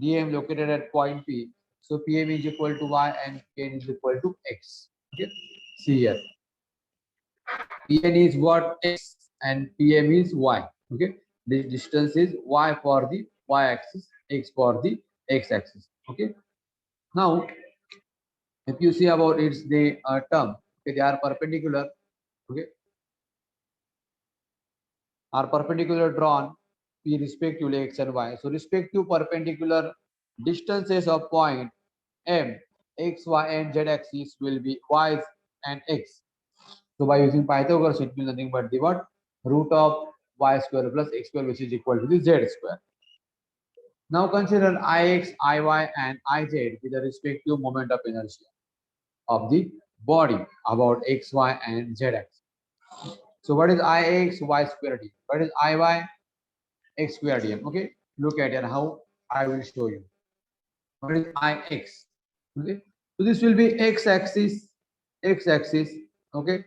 dm located at point P. So pm is equal to y and kn is equal to x. Okay, see here, pn is what, x, and pm is y. Okay, this distance is y for the y-axis, x for the x-axis. Okay, now if you see about its the term, okay, they are perpendicular. Okay, are perpendicular drawn p respectively x and y. So respective perpendicular distances of point m, x, y, and z axis will be y and x. So by using Pythagoras, it means nothing but the what, root of y square plus x square, which is equal to the z square. Now consider ix, iy, and iz with the respective moment of inertia of the body about x, y, and z axis. So what is Ix y square dm? What is Iy x square dm? Okay, look at it how I will show you. What is Ix? Okay, so this will be x-axis, x-axis. Okay,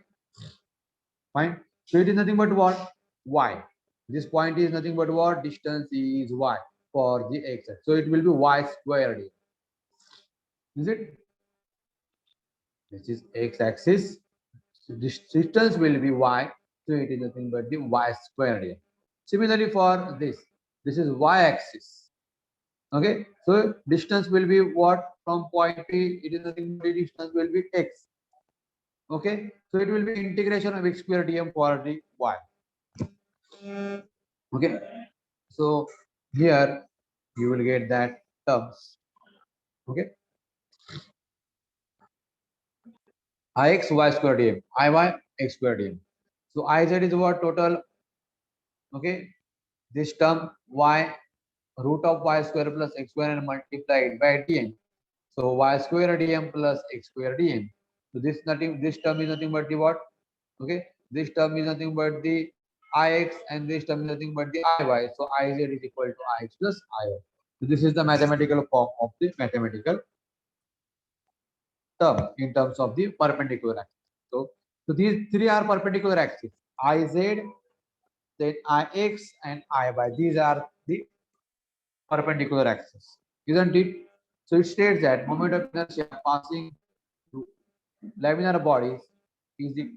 fine. So it is nothing but what? Y. This point is nothing but what? Distance is y for the x-axis. So it will be y square dm. Is it? This is x-axis. So this distance will be y. So it is nothing but the y square dm. Similarly for this is y-axis. Okay, so distance will be what from point P? It is nothing but the distance will be x. Okay, so it will be integration of x square dm for the y. Okay, so here you will get that terms. Okay, Ix y square dm, Iy x square dm. So Iz is what total? Okay, this term y root of y square plus x square and multiplied by dm. So y square dm plus x square dm. So this term is nothing but the what? Okay, this term is nothing but the ix and this term is nothing but the iy. So iz is equal to ix plus iy. So this is the mathematical form of the mathematical term in terms of the perpendicular axis. So these three are perpendicular axes: iz, then ix and iy. These are the perpendicular axis, isn't it? So it states that moment of inertia passing through laminar bodies is the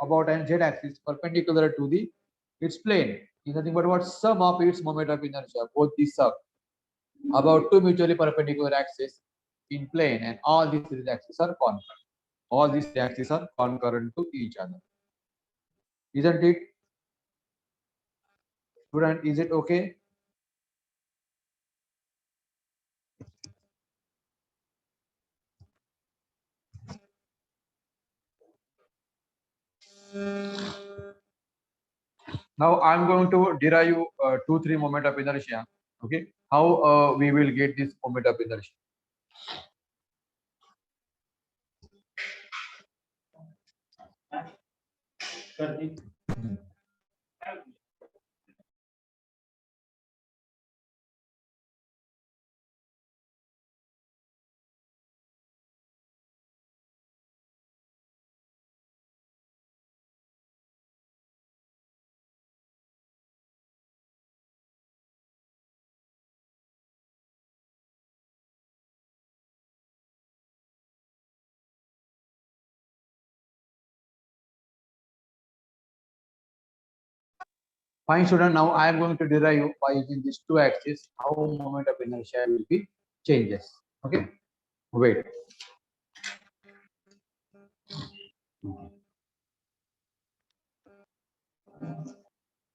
about an z-axis perpendicular to the its plane. Is nothing but what sum of its moment of inertia, both the sum about two mutually perpendicular axes in plane, and all these three axes are concurrent. All these three axes are concurrent to each other. Isn't it, student? Is it okay? Now I'm going to derive two, three moment of inertia. Okay, how we will get this moment of inertia? Fine, student. Now I am going to derive by using these two axes how moment of inertia will be changes. Okay, wait.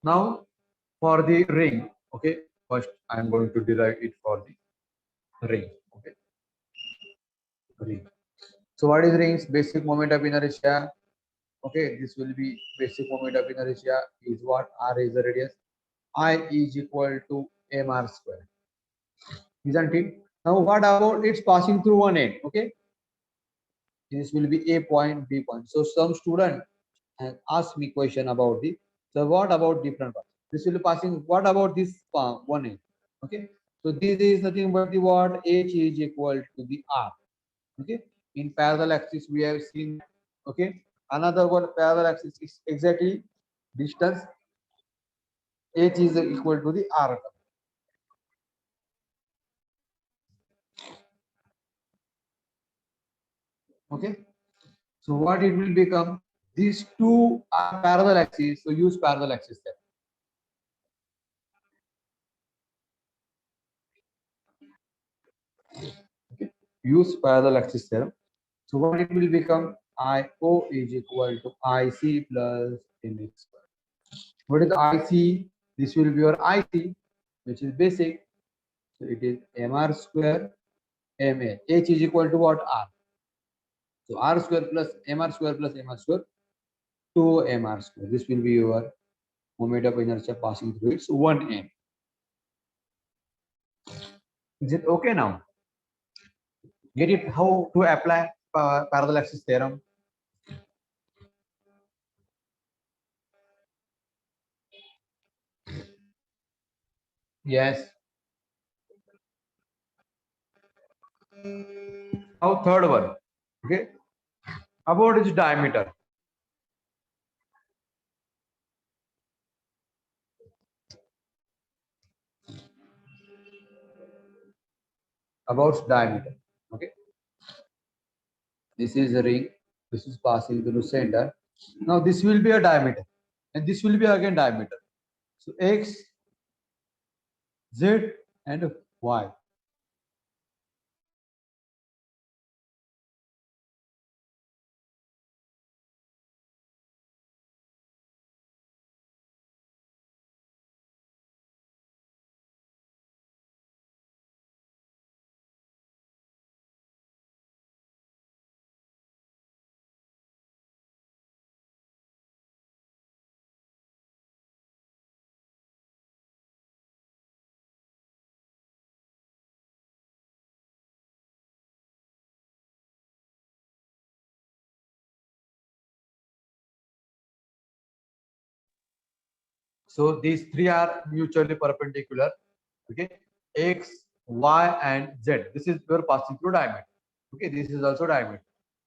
Now for the ring, okay. First, I am going to derive it for the ring. Okay, ring. So what is rings? Basic moment of inertia. Okay, this will be basic moment of inertia is what? R is the radius. I is equal to mr square. Isn't it? Now what about it's passing through one end? Okay, this will be A point, B point. So some student has asked me question about the. So what about different one? This will be passing. What about this one end? Okay. So this is nothing but the what H is equal to the R. Okay. In parallel axis we have seen. Okay. Another one parallel axis is exactly distance. H is equal to the R. Okay. So what it will become? These two are parallel axes. So use parallel axis there. Okay. Use parallel axis theorem. So what it will become? IO is equal to IC plus MX. What is the IC? This will be your IC, which is basic. So it is MR square MA. H is equal to what? R. So R square plus MR square plus MR square 2MR square. This will be your moment of inertia passing through its one end. Is it okay now? Get it how to apply parallel axis theorem? Yes. Now third one. Okay. About its diameter. About diameter. Okay. This is a ring. This is passing through center. Now this will be a diameter, and this will be again diameter. So X, Z, and Y. So these three are mutually perpendicular. Okay, X, Y, and Z. This is your passing through diameter. Okay, this is also diameter.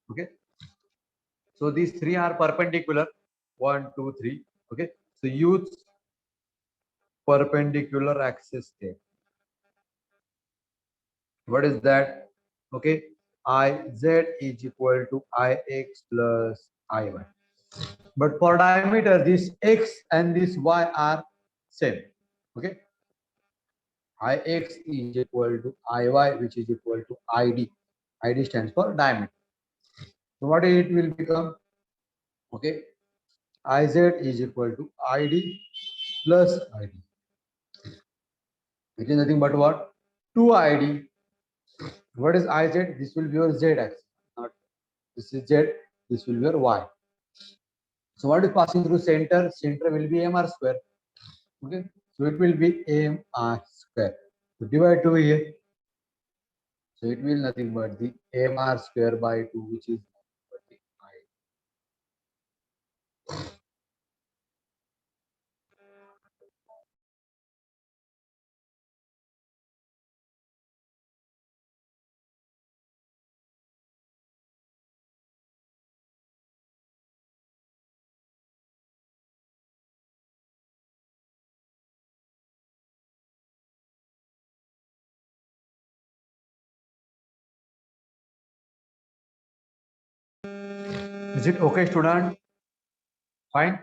Okay, so these three are perpendicular. 1, 2, 3. Okay, so use perpendicular axis tape. What is that? Okay, Iz is equal to Ix plus Iy. But for diameter, this X and this Y are same. Okay, Ix is equal to Iy, which is equal to Id. Id stands for diameter. So what it will become? Okay, Iz is equal to Id plus Id, which is nothing but what? 2Id. What is Iz? This will be your Z axis. Not this is Z. This will be your Y. So what is passing through center? Center will be mr square. Okay, so it will be mr square. So divide 2 here. So it will nothing but the mr square by 2, which is Is it okay, student? Fine.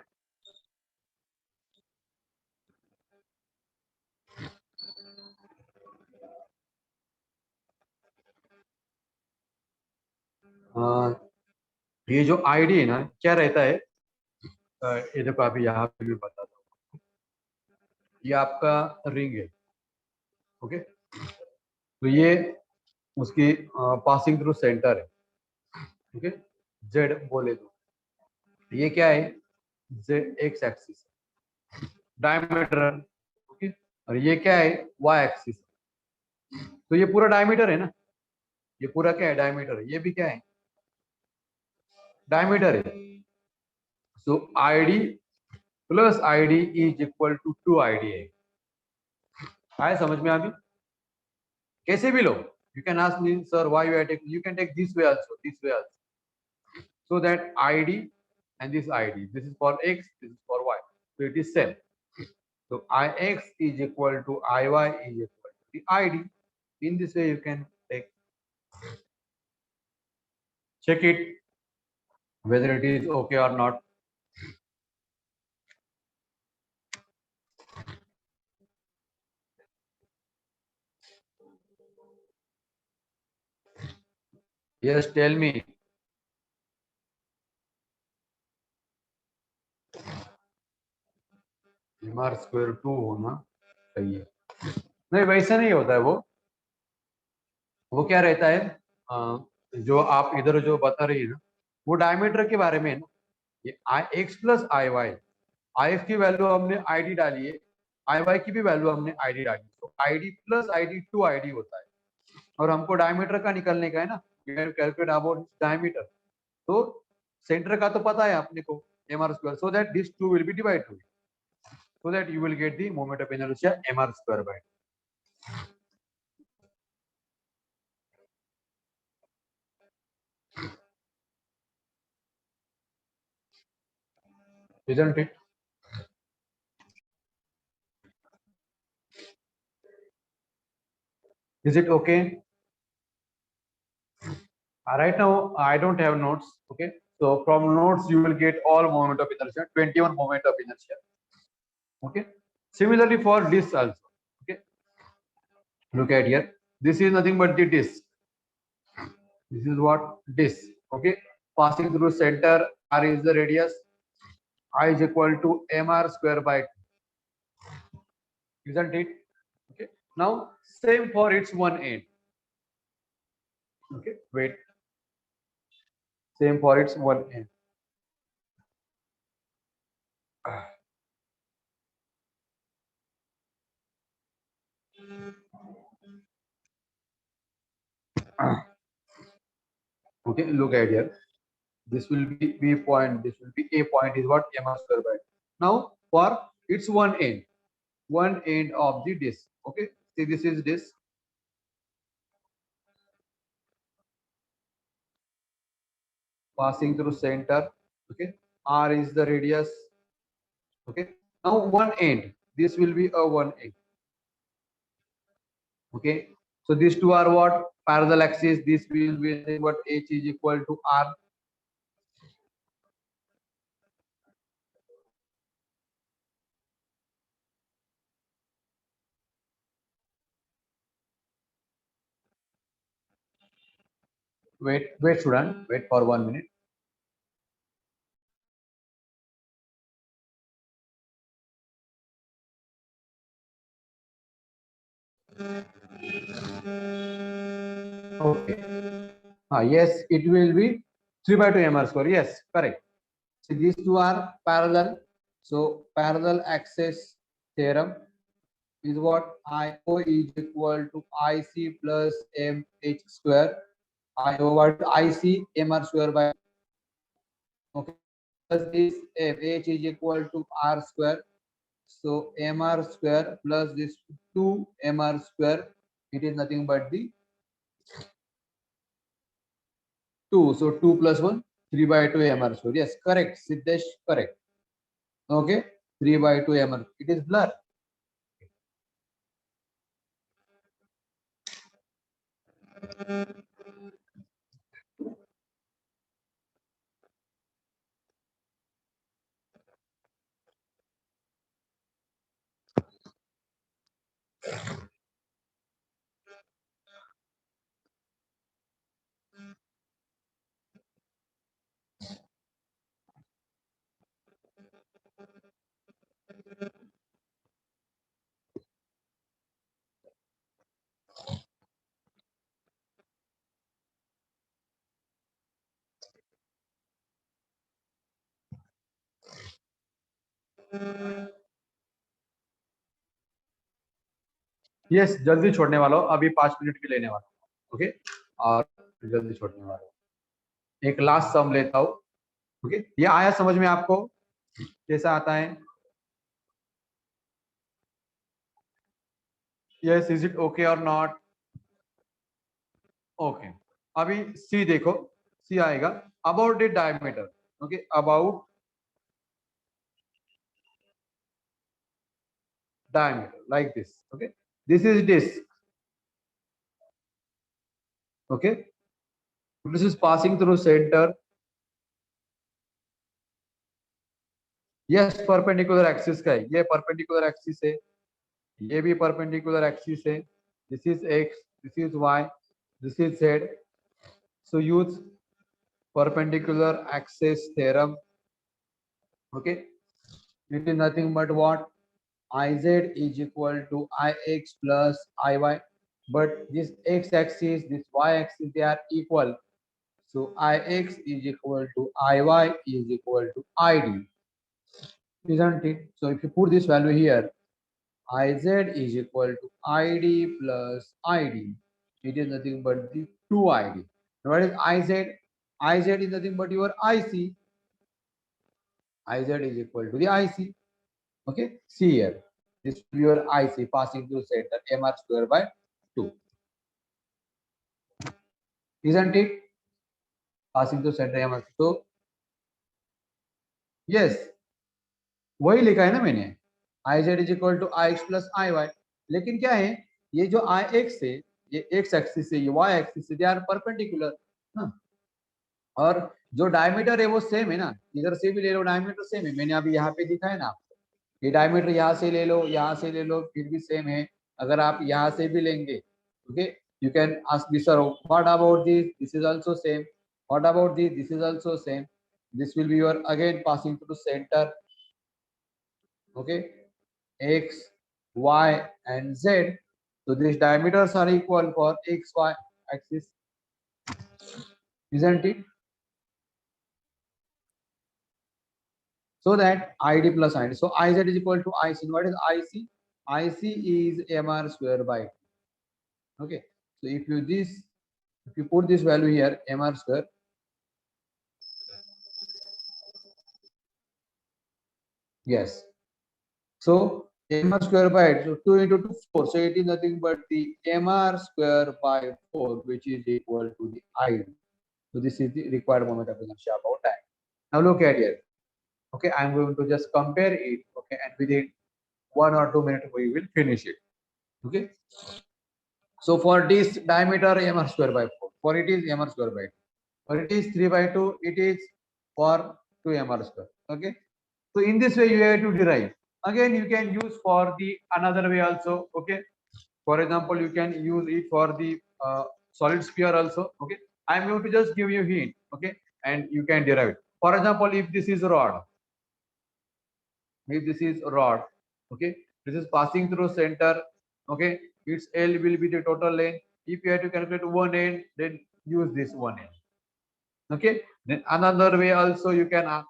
ये जो ID है ना, क्या रहता है? ये देखो अभी यहाँ पे भी बताता हूँ. ये आपका रिंग है. ओके, तो ये उसकी पासिंग थ्रू सेंटर है. ओके, जेड बोले तो ये क्या है? Z X axis diameter. Okay, और ये क्या है? Y axis. तो ये पूरा डायमीटर है ना, ये पूरा क्या है? डायमीटर है. ये भी क्या है? डायमीटर है. So ID plus ID is equal to 2 ID है. आए समझ में? अभी कैसे भी लो, you can ask me sir why you are taking, you can take this way also, this way also. So that ID and this ID, this is for X, this is for Y. So it is same. So Ix is equal to Iy is equal to the ID. In this way, you can take check it whether it is okay or not. Yes, tell me. mr square 2 होना चाहिए. नहीं, वैसा नहीं होता है. वो क्या रहता है? जो आप इधर जो बता रही है ना, वो डायमीटर के बारे में है ना. ये आई X plus I Y, I x की वैल्यू हमने आईडी डाली है, आई वाई की भी वैल्यू हमने आईडी डाली. तो आईडी प्लस आईडी 2 आईडी होता है. और हमको डायमीटर का निकलने का है ना, कैलकुलेट अबाउट डायमीटर. तो सेंटर का तो पता है अपने को, M R square. So that this two will be divide two. so that you will get the moment of inertia mr square by 2. Isn't it? Is it okay? Right now, I don't have notes. Okay. So from notes, you will get all moment of inertia, 21 moment of inertia. Okay. Similarly for this also. Okay. Look at here. This is nothing but the disk. This is what disk. Okay. Passing through center, R is the radius. I is equal to mr square by 2. Isn't it? Okay. Now same for its one end. Okay. Wait. Same for its one end. Okay. Look at here. This will be B point, this will be A point is what m r square by 2. Now for its one end of the disk. Okay, see this is disk. Passing through center. Okay, R is the radius. Okay, now one end. This will be a one end. Okay, so these two are what? Parallel axis. This will be nothing but H is equal to R. Wait, student. Wait for 1 minute. Okay. Yes, it will be 3 by 2 mr square. Yes, correct. So these two are parallel. So parallel axis theorem is what IO is equal to IC plus MH square. IO what IC mr square by, okay, plus this MH is equal to R square. So mr square plus this 2 mr square, it is nothing but the 2. So 2 plus 1, 3 by 2 mr square. Yes, correct. Siddesh, correct. Okay, 3 by 2 mr. It is blur. Yes जल्दी छोड़ने वाला हूँ, अभी 5 minute के लेने वाला हूँ. Okay, और जल्दी छोड़ने वाला हूँ. एक लास्ट सम लेता हूँ. ओके, ये आया समझ में आपको कैसा आता है? यस, इज इट ओके और नॉट? ओके, अभी सी देखो. सी आएगा about the diameter. Okay, about diameter like this. Okay, this is disk. Okay, this is passing through center. yes, perpendicular axis का है, ये perpendicular axis है, ये भी perpendicular axis है. This is x, this is y, this is z. So use perpendicular axis theorem. Okay, it is nothing but what? Iz is equal to ix plus iy, but this x axis, this y axis, they are equal. So ix is equal to iy is equal to id, isn't it? So if you put this value here, iz is equal to id plus id. It is nothing but the 2id. What is iz? Iz is nothing but your ic. Iz is equal to the ic. Okay, see here. This will be your IC passing through center MR square by 2. Isn't it? Passing through center MR. So yes, वही लिखा है ना मैंने, I Z is equal to I X plus I Y. लेकिन क्या है, ये जो आई एक्स है, ये एक्स एक्सिस से, ये वाई एक्सिस से, दे आर परपेंडिकुलर। और जो डायमीटर है वो सेम है ना, इधर से भी ले लो डायमीटर सेम है, मैंने अभी यहाँ पे दिखाया ना आपको। ये डायमीटर यहाँ से ले लो, यहाँ से ले लो, फिर भी सेम है। अगर आप यहाँ से भी लेंगे, okay, you can ask me sir what about this, this is also same, what about this, this is also same, this will be your again passing through centre, okay, x, y and z. So these diameters are equal for x, y axis, isn't it? So that id plus id, so iz is equal to ic. What is ic? Ic is mr square by 2. Okay, so if you put this value here, mr square, yes, so mr square by 8, so 2 into 2 4, so it is nothing but the mr square by 4, which is equal to the id. So this is the required moment of inertia about time. Now look at here. Okay, I'm going to just compare it. Okay, and within 1 or 2 minutes we will finish it. Okay, so for this diameter mr square by 4, for it is mr square by 2, for it is 3 by 2, it is for 2 mr square. Okay, so in this way you have to derive. Again you can use for the another way also. Okay, for example you can use it for the solid sphere also. Okay, I'm going to just give you hint. Okay, and you can derive it. For example, if this is rod, if this is rod, okay, this is passing through center, okay, its L will be the total length. If you have to calculate one end, then use this one end. Okay, then another way also you can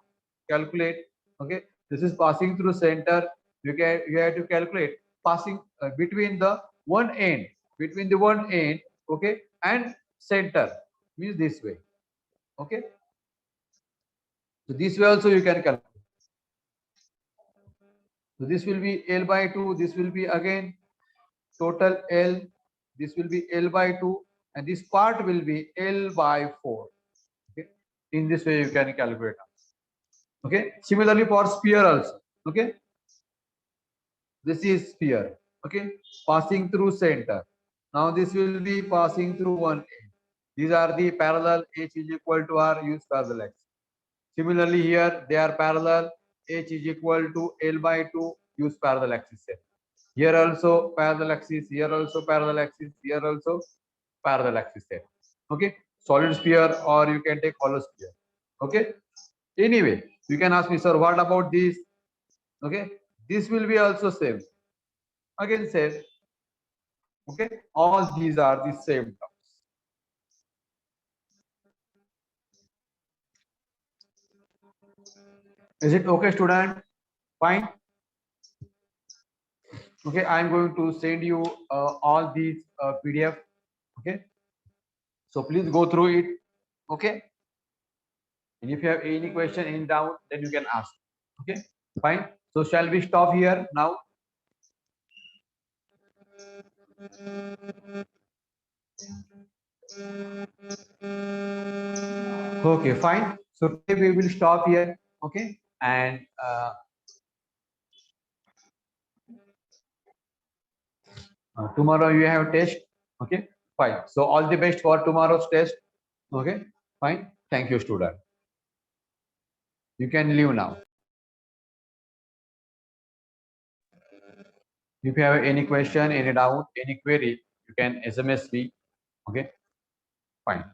calculate. Okay, this is passing through center, you have to calculate passing between the one end, between the one end, okay, and center, means this way. Okay, so this way also you can calculate. So this will be L by 2, this will be again total L, this will be L by 2, and this part will be L by 4. Okay, in this way you can calculate. Okay, similarly for sphere also. Okay, this is sphere. Okay, passing through center. Now this will be passing through one end. These are the parallel, h is equal to r, use parallel axis. Similarly here they are parallel, h is equal to L by 2, use parallel axis. Here also parallel axis, here also parallel axis, here also parallel axis. Okay, solid sphere or you can take hollow sphere. Okay, anyway you can ask me, sir, what about this? Okay, this will be also same, again same. Okay, all these are the same terms. Is it okay, student? Fine. Okay, I'm going to send you all these PDF. Okay, so please go through it. Okay, and if you have any question, any doubt, then you can ask. Okay, fine. So shall we stop here now? Okay, fine. So today we will stop here. Okay, and tomorrow you have test. Okay, fine. So all the best for tomorrow's test. Okay, fine. Thank you, student. You can leave now. If you have any question, any doubt, any query, you can SMS me. Okay, fine.